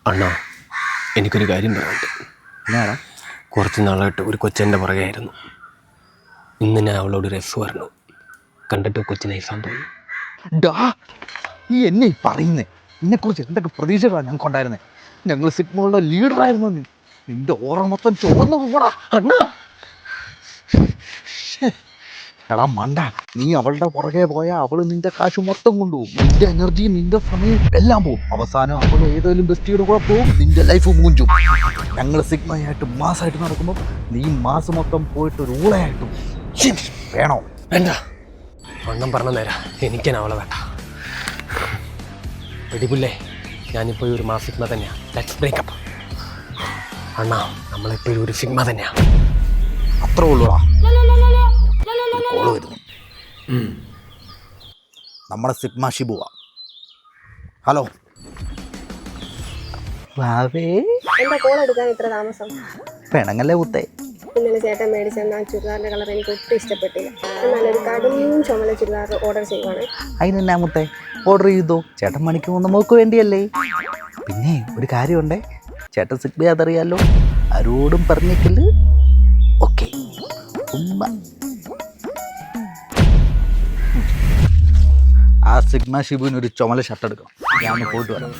അണ്ണാ, എനിക്കൊരു കാര്യം പറയാനുണ്ട്. എന്നാടാ? കുറച്ച് നാളായിട്ട് ഒരു കൊച്ചെൻ്റെ പുറകെയായിരുന്നു. ഇന്ന് ഞാൻ അവളോട് രസ് പറഞ്ഞു. കണ്ടിട്ട് കൊച്ചു നൈസാൻ തോന്നി. ഡാ, ഈ എന്നെ പറയുന്നേ എന്നെക്കുറിച്ച് എന്തൊക്കെ പ്രതീക്ഷകളാണ് ഞങ്ങൾക്ക് ഉണ്ടായിരുന്നത്. ഞങ്ങൾ സിഗ്മകളുടെ ലീഡറായിരുന്നു. നിന്റെ ഓർമ്മ മൊത്തം ചോർന്നു പോടാ അണ്ണാ. എടാ മണ്ട, നീ അവളുടെ പുറകെ പോയാൽ അവൾ നിന്റെ കാശ് മൊത്തം കൊണ്ടുപോകും. നിന്റെ എനർജി, നിന്റെ സമയം എല്ലാം പോകും. അവസാനം അവൾ ഏതെങ്കിലും ബെസ്റ്റിയുടെ കൂടെ പോകും. നിന്റെ ലൈഫ് മൂഞ്ചും. ഞങ്ങൾ സിഗ്മയായിട്ട് മാസമായിട്ട് നടക്കുമ്പോൾ നീ മാസം മൊത്തം പോയിട്ട് ഒരു ഊളയായിട്ടും വേണോ? വേണ്ട, വണ്ണം പറഞ്ഞ നേരാ. എനിക്കാണ് അവളെ വേണ്ട. വെടിപുല്ലേ, ഞാനിപ്പോൾ ഒരു മാസം സിഗ്മ തന്നെയാണ്. Let's breakup. അണ്ണാ, നമ്മളെപ്പോഴും ഒരു സിഗ്മ തന്നെയാണ്. അത്രേ ഉള്ളൂടാ. കോള് വരുന്നു. നമ്മുടെ സിഗ്മ ഷിബുവാ. ഹലോ വാവേ, എന്താ കോൾ എടുക്കാൻ ഇത്ര താമസം? പെണങ്ങല്ലേ കുത്തേ. ഇന്നലെ ചേട്ടൻ മേടിച്ചെന്ന ചുരിദാറിൻ്റെ കളർ എനിക്ക് ഒട്ടും ഇഷ്ടപ്പെട്ടില്ല. എന്നാലൊരു കടും ചുമല ചുരിദാർ ഓർഡർ ചെയ്യുവാണ്. അതിനെന്നാ മുത്തേ, ഓർഡർ ചെയ്തോ. ചേട്ടൻ മണിക്ക് പോകുന്ന മോക്ക് വേണ്ടിയല്ലേ. പിന്നെ ഒരു കാര്യമുണ്ടേ, ചേട്ടൻ സിഗ്മ അതറിയാലോ. ആരോടും പറഞ്ഞേക്കല്. ഓക്കെ. ആ സിഗ്മ ഷിബുവിന് ഒരു ചുമല ഷർട്ട് എടുക്കണം. ഞാൻ പോയിട്ട് വരാം.